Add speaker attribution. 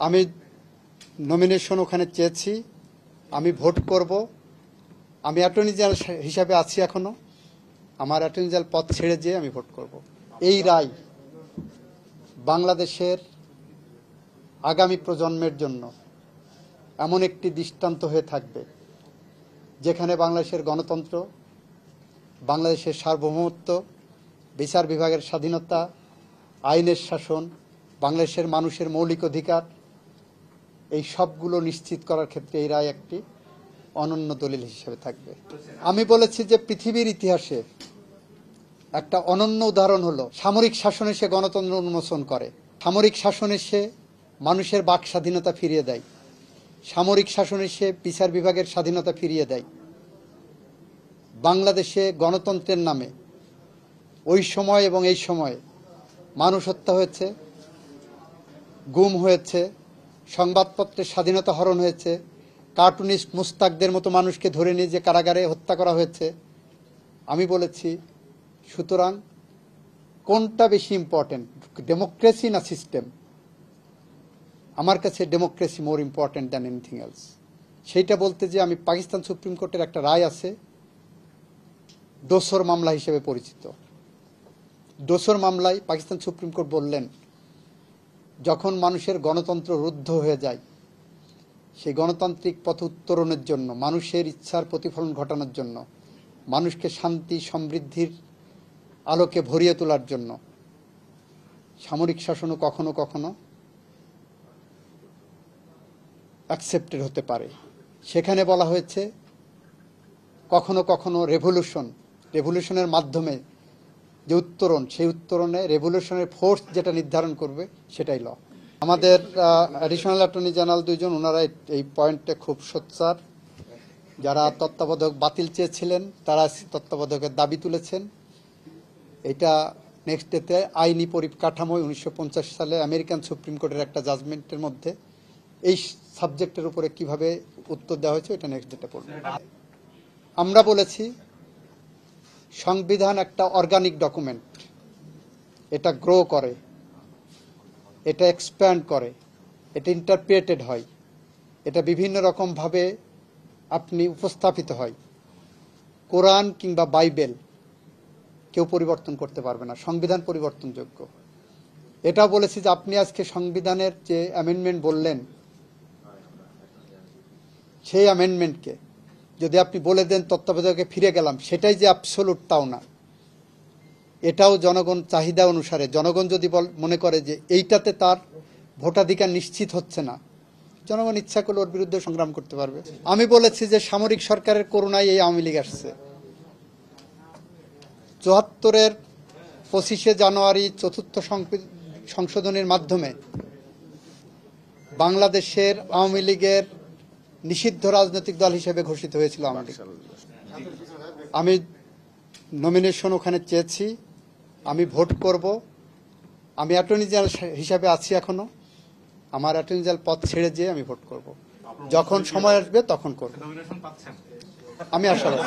Speaker 1: আমি নমিনেশন ওখানে চেয়েছি, আমি ভোট করব। আমি অ্যাটর্নি জেনারেল হিসাবে আছি এখনো। আমার অ্যাটর্নি জেনারেল পদ ছেড়ে যেয়ে আমি ভোট করব। এই রায় বাংলাদেশের আগামী প্রজন্মের জন্য এমন একটি দৃষ্টান্ত হয়ে থাকবে যেখানে বাংলাদেশের গণতন্ত্র, বাংলাদেশের সার্বভৌমত্ব, বিচার বিভাগের স্বাধীনতা, আইনের শাসন, বাংলাদেশের মানুষের মৌলিক অধিকার, এই সবগুলো নিশ্চিত করার ক্ষেত্রে এই রায় একটি অনন্য দলিল হিসেবে থাকবে। আমি বলেছি যে পৃথিবীর ইতিহাসে একটা অনন্য উদাহরণ হলো সামরিক শাসনে সে গণতন্ত্র উন্মোচন করে, সামরিক শাসনে সে মানুষের বাক স্বাধীনতা ফিরিয়ে দেয়, সামরিক শাসনে সে বিচার বিভাগের স্বাধীনতা ফিরিয়ে দেয়। বাংলাদেশে গণতন্ত্রের নামে ওই সময় এবং এই সময়ে মানুষ হত্যা হয়েছে, গুম হয়েছে, সংবাদপত্রের স্বাধীনতা হরণ হয়েছে, কার্টুনিস্ট মুস্তাকদের মতো মানুষকে ধরে নিয়ে যে কারাগারে হত্যা করা হয়েছে। আমি বলেছি, সুতরাং কোনটা বেশি ইম্পর্টেন্ট, ডেমোক্রেসি না সিস্টেম? আমার কাছে democracy more important than anything else. সেইটা বলতে যে আমি পাকিস্তান সুপ্রিম কোর্টের একটা রায় আছে দোসর মামলা হিসেবে পরিচিত। দোসর মামলায় পাকিস্তান সুপ্রিম কোর্ট বললেন, যখন মানুষের গণতন্ত্র রুদ্ধ হয়ে যায়, সেই গণতান্ত্রিক পথ উত্তরণের জন্য, মানুষের ইচ্ছার প্রতিফলন ঘটানোর জন্য, মানুষকে শান্তি সমৃদ্ধির আলোকে ভরিয়ে তোলার জন্য সামরিক শাসনও কখনো কখনো অ্যাকসেপ্টেড হতে পারে। সেখানে বলা হয়েছে কখনো কখনো রেভলিউশনের মাধ্যমে যে উত্তরণ, সেই উত্তরণে রেভলিউশনের ফোর্স যেটা নির্ধারণ করবে সেটাই ল। আমাদের অ্যাডিশনাল অ্যাটর্নি জেনারেল দুইজন, ওনারা এই পয়েন্টে খুব সোচ্চার। যারা তত্ত্বাবধায়ক বাতিল চেয়েছিলেন তারা তত্ত্বাবধায়কের দাবি তুলেছেন। এটা নেক্সট ডেতে আইনি পরিকাঠামো 1950 সালে আমেরিকান সুপ্রিম কোর্টের একটা জাজমেন্টের মধ্যে এই সাবজেক্টের উপরে কিভাবে উত্তর দেওয়া হয়েছে এটা নেক্সট ডেটে পড়বে। আমরা বলেছি সংবিধান একটা অর্গানিক ডকুমেন্ট, এটা গ্রো করে, এটা এক্সপ্যান্ড করে, এটা ইন্টারপ্রিটেড হয়, এটা বিভিন্ন রকমভাবে আপনি উপস্থাপিত হয়। কোরআন কিংবা বাইবেল কেউ পরিবর্তন করতে পারবে না, সংবিধান পরিবর্তনযোগ্য। এটাও বলেছি যে আপনি আজকে সংবিধানের যে অ্যামেন্ডমেন্ট বললেন, সেই অ্যামেন্ডমেন্টকে যদি আপনি বলে দেন তত্ত্বাবধায়কে ফিরে গেলাম, সেটাই যে অ্যাবসোলুট তাও না। এটাও জনগণ চাহিদা অনুসারে, জনগণ যদি মনে করে যে এইটাতে তার ভোটাধিকার নিশ্চিত হচ্ছে না, জনগণ ইচ্ছা করলে ওর বিরুদ্ধে সংগ্রাম করতে পারবে। আমি বলেছি যে সামরিক সরকারের করুণায় এই আওয়ামী লীগ আসছে। ৭৪-এর 25শে জানুয়ারি ৪র্থ সংশোধনীর মাধ্যমে বাংলাদেশের আওয়ামী লীগের নিষিদ্ধ রাজনৈতিক দল হিসেবে ঘোষিত হয়েছিল আওয়ামী লীগ। আমি নমিনেশন ওখানে চেয়েছি, আমি ভোট করব। আমি অ্যাটর্নি জেনারেল হিসাবে আছি এখনো। আমার অ্যাটর্নি জেনারেল পদ ছেড়ে যেয়ে আমি ভোট করব। যখন সময় আসবে তখন করব। আমি আশাবাদী।